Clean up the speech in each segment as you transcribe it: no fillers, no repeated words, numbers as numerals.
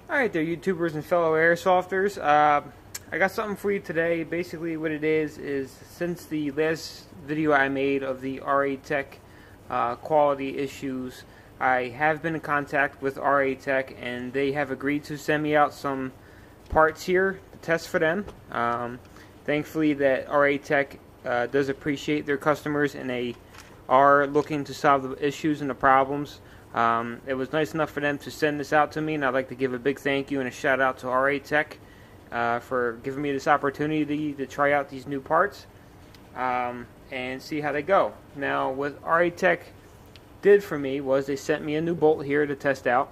Alright there, YouTubers and fellow airsofters. I got something for you today. Basically what it is since the last video I made of the RA Tech quality issues, I have been in contact with RA Tech and they have agreed to send me out some parts here to test for them. Thankfully that RA Tech does appreciate their customers and they are looking to solve the issues and the problems. It was nice enough for them to send this out to me, and I'd like to give a big thank you and a shout out to RA Tech for giving me this opportunity to try out these new parts and see how they go. Now, what RA Tech did for me was they sent me a new bolt here to test out.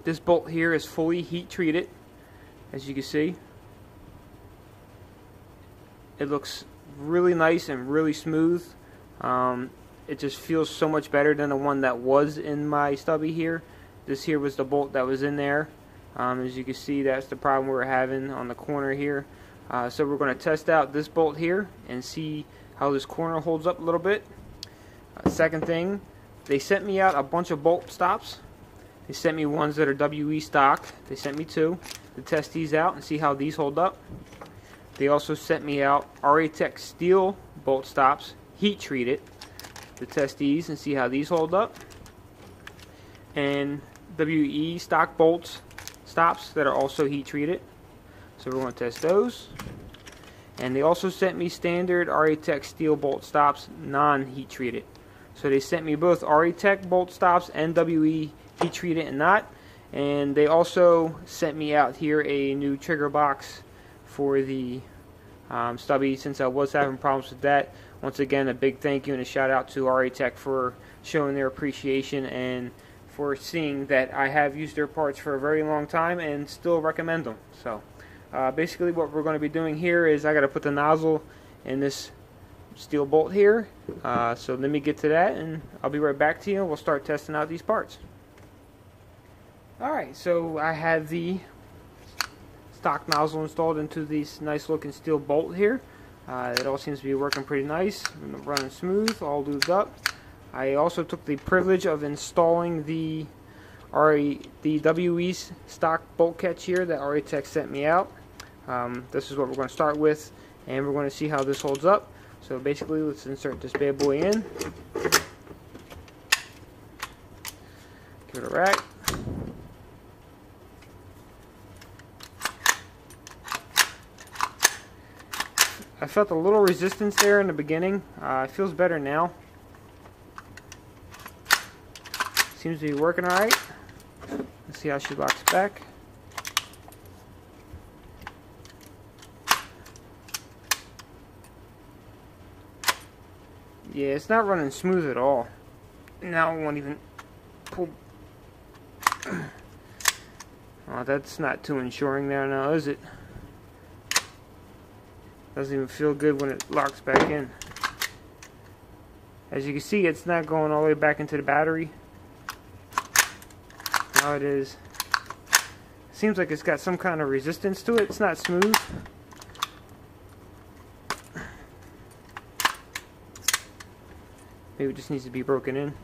This bolt here is fully heat treated, as you can see. It looks really nice and really smooth. It just feels so much better than the one that was in my stubby here. This here was the bolt that was in there. As you can see, that's the problem we're having on the corner here. So we're going to test out this bolt here and see how this corner holds up a little bit. Second thing, they sent me out a bunch of bolt stops. They sent me ones that are WE stock. They sent me two to test these out and see how these hold up. They also sent me out RA Tech steel bolt stops, heat treated, to test these and see how these hold up, and WE stock bolts stops that are also heat treated, so we're going to test those. And they also sent me standard RA Tech steel bolt stops, non-heat treated. So they sent me both RA Tech bolt stops and WE heat treated and not. And they also sent me out here a new trigger box for the stubby, since I was having problems with that. Once again, a big thank you and a shout out to RA Tech for showing their appreciation and for seeing that I have used their parts for a very long time and still recommend them. So basically what we're going to be doing here is I got to put the nozzle in this steel bolt here. So let me get to that and I'll be right back to you and we'll start testing out these parts. Alright, so I have the stock nozzle installed into this nice looking steel bolt here. It all seems to be working pretty nice, running smooth, all lubed up. I also took the privilege of installing the WE stock bolt catch here that RA Tech sent me out. This is what we're going to start with, and we're going to see how this holds up. So basically, let's insert this bad boy in. Give it a rack. I felt a little resistance there in the beginning. It feels better now. Seems to be working alright. Let's see how she locks back. Yeah, it's not running smooth at all. Now it won't even pull. Oh, that's not too ensuring there now, is it? Doesn't even feel good when it locks back in. As you can see, it's not going all the way back into the battery. Now it is. Seems like it's got some kind of resistance to it. It's not smooth. Maybe it just needs to be broken in.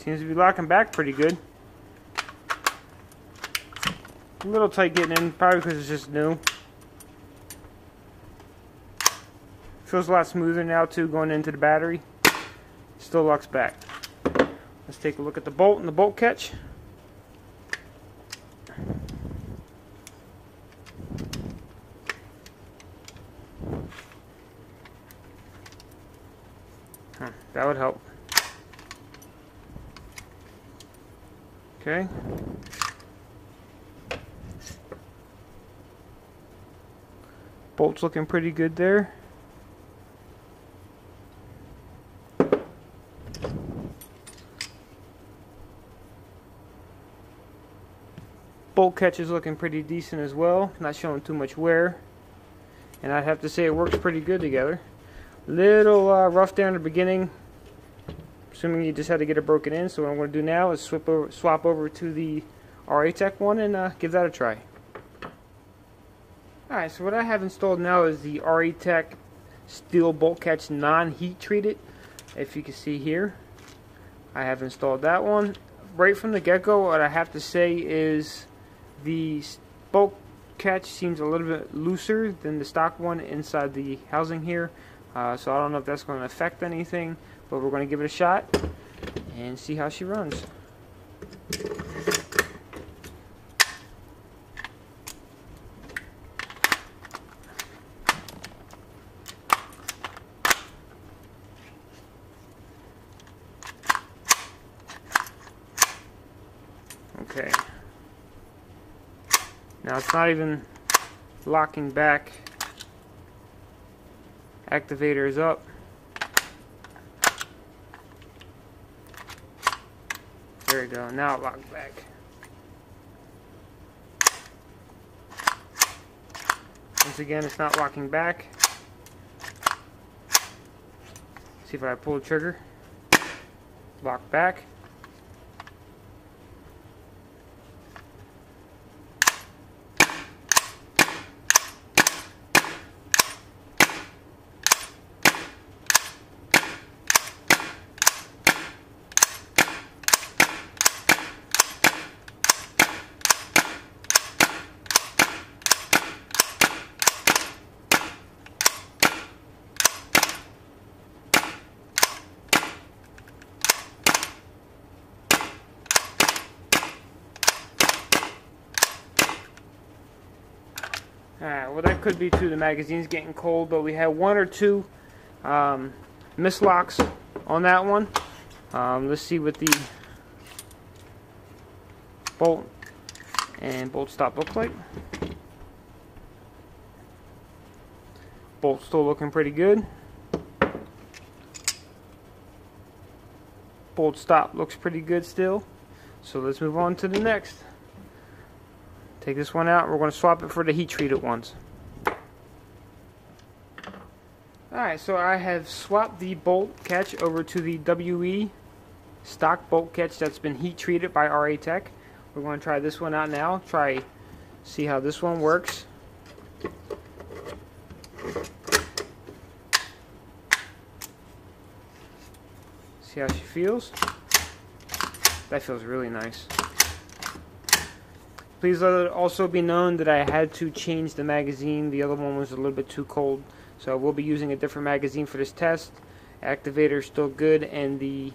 Seems to be locking back pretty good. A little tight getting in, probably because it's just new. Feels a lot smoother now too going into the battery. Still locks back. Let's take a look at the bolt and the bolt catch. That would help. Okay. Bolt's looking pretty good there. Bolt catch is looking pretty decent as well, not showing too much wear, and I'd have to say it works pretty good together. Little rough there in the beginning, assuming you just had to get it broken in. So what I'm going to do now is swap over to the RA Tech one and give that a try. Alright, so what I have installed now is the RA Tech steel bolt catch non-heat treated. If you can see here, I have installed that one. Right from the get-go, what I have to say is the bolt catch seems a little bit looser than the stock one inside the housing here. So I don't know if that's going to affect anything, but we're going to give it a shot and see how she runs. Okay. Now it's not even locking back. Activator is up. There we go. Now it locks back. Once again, it's not locking back. See if I pull the trigger. Lock back. Alright, well that could be too, the magazine's getting cold, but we had one or two mislocks on that one. Let's see what the bolt and bolt stop look like. Bolt's still looking pretty good. Bolt stop looks pretty good still. So let's move on to the next. Take this one out. We're going to swap it for the heat treated ones. Alright, so I have swapped the bolt catch over to the WE stock bolt catch that's been heat treated by RA Tech. We're going to try this one out now. See how this one works. See how she feels. That feels really nice. Please let it also be known that I had to change the magazine. The other one was a little bit too cold, so we'll be using a different magazine for this test. Activator is still good, and the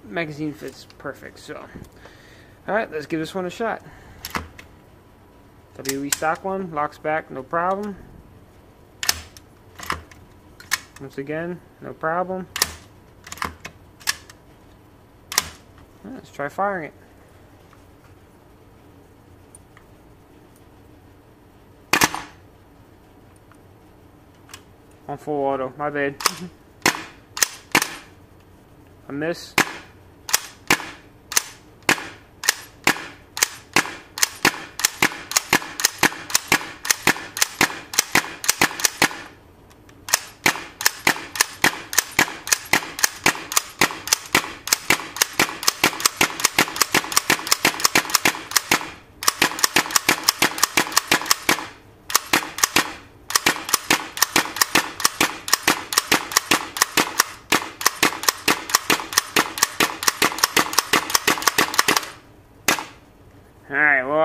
magazine fits perfect. So, all right, let's give this one a shot. WE stock one locks back, no problem. Once again, no problem. Let's try firing it. On full auto, my bad. A miss.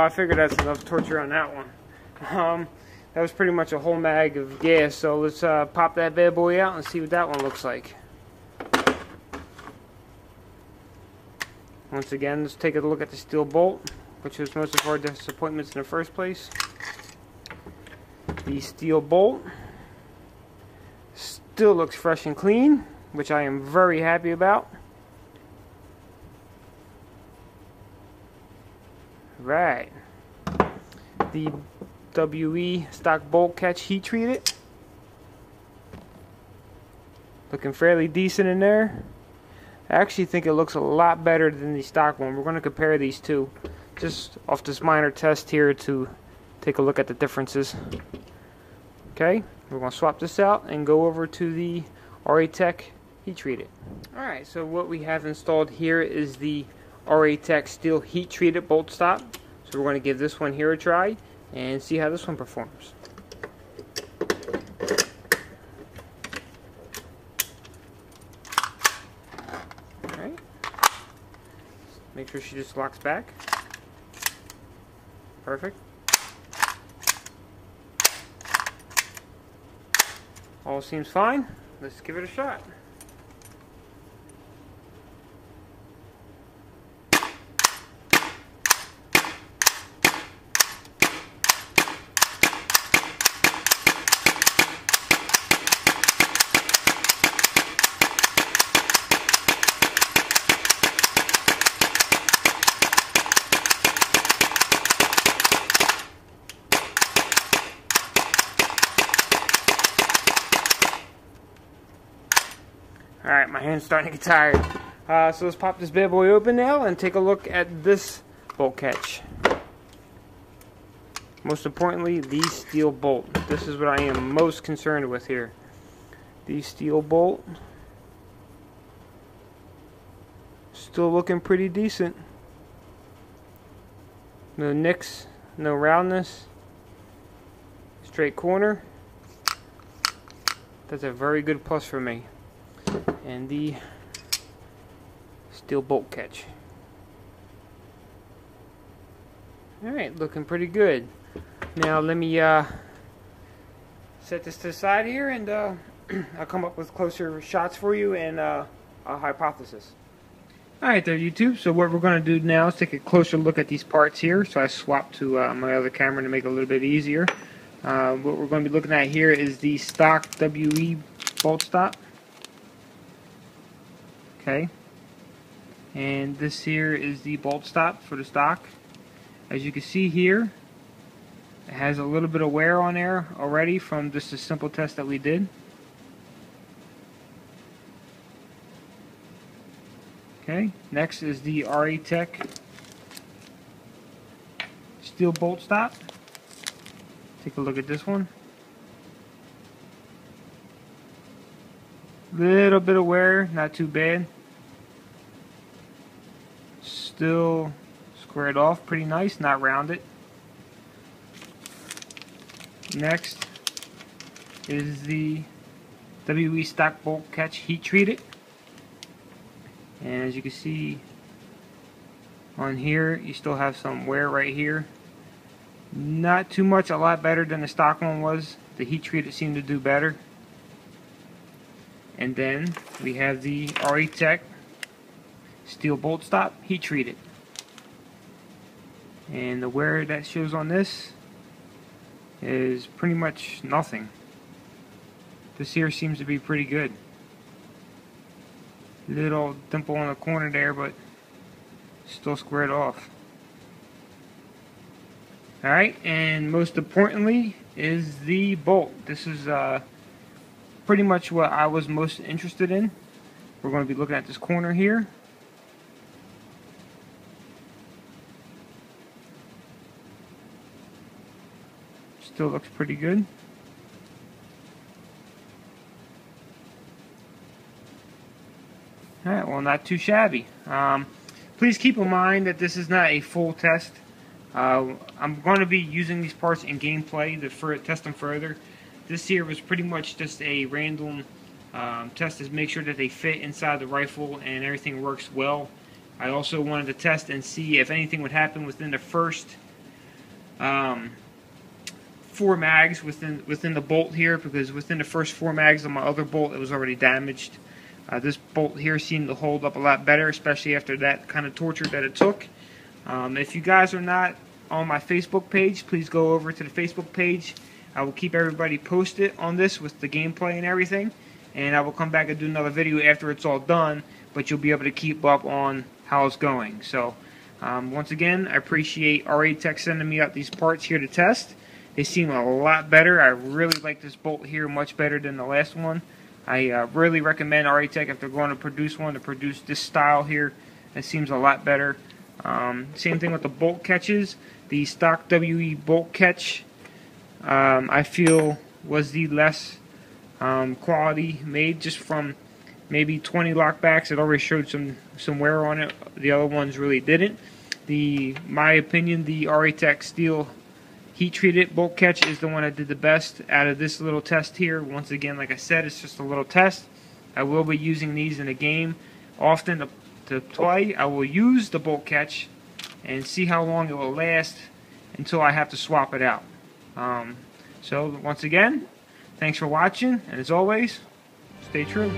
I figured that's enough torture on that one. That was pretty much a whole mag of gas, so let's pop that bad boy out and see what that one looks like. Once again, let's take a look at the steel bolt, which was most of our disappointments in the first place. The steel bolt still looks fresh and clean, which I am very happy about. Right. The WE stock bolt catch heat treated. Looking fairly decent in there. I actually think it looks a lot better than the stock one. We're going to compare these two just off this minor test here to take a look at the differences. Okay, we're going to swap this out and go over to the RA Tech heat treated. Alright, so what we have installed here is the RA Tech steel heat treated bolt stop. So we're going to give this one here a try and see how this one performs. Alright, make sure she just locks back. Perfect. All seems fine. Let's give it a shot. Alright, my hand's starting to get tired. So let's pop this bad boy open now and take a look at this bolt catch. Most importantly, the steel bolt. This is what I am most concerned with here. The steel bolt. Still looking pretty decent. No nicks, no roundness. Straight corner. That's a very good plus for me. And the steel bolt catch. Alright, looking pretty good. Now let me set this to the side here, and I'll come up with closer shots for you and a hypothesis. Alright there, YouTube. So what we're going to do now is take a closer look at these parts here. So I swapped to my other camera to make it a little bit easier. What we're going to be looking at here is the stock WE bolt stop. Okay, and this here is the bolt stop for the stock. As you can see here, it has a little bit of wear on there already from just a simple test that we did. Okay, next is the RA Tech steel bolt stop. Take a look at this one. Little bit of wear, not too bad. Still squared off pretty nice, not rounded. Next is the WE stock bolt catch heat treated. And as you can see on here, you still have some wear right here. Not too much, a lot better than the stock one was. The heat treated seemed to do better. And then we have the RA Tech steel bolt stop heat treated. And the wear that shows on this is pretty much nothing. This here seems to be pretty good. Little dimple on the corner there, but still squared off. Alright, and most importantly is the bolt. This is pretty much what I was most interested in. We're going to be looking at this corner here. Still looks pretty good. Alright, well, not too shabby. Please keep in mind that this is not a full test. I'm going to be using these parts in gameplay to test them further. This here was pretty much just a random test to make sure that they fit inside the rifle and everything works well. I also wanted to test and see if anything would happen within the first 4 mags within the bolt here, because within the first 4 mags of my other bolt it was already damaged. This bolt here seemed to hold up a lot better, especially after that kind of torture that it took. If you guys are not on my Facebook page, please go over to the Facebook page. I will keep everybody posted on this with the gameplay and everything, and I will come back and do another video after it's all done, but you'll be able to keep up on how it's going. So once again, I appreciate RA Tech sending me out these parts here to test. They seem a lot better. I really like this bolt here much better than the last one. I really recommend RA Tech, if they're going to produce one, to produce this style here. It seems a lot better. Same thing with the bolt catches. The stock WE bolt catch, I feel, was the less quality made, just from maybe 20 lockbacks. It already showed some wear on it. The other ones really didn't. My opinion, the RA Tech steel heat-treated bolt catch is the one that did the best out of this little test here. Once again, like I said, it's just a little test. I will be using these in a game often to play. I will use the bolt catch and see how long it will last until I have to swap it out. So once again, thanks for watching, and as always, stay true.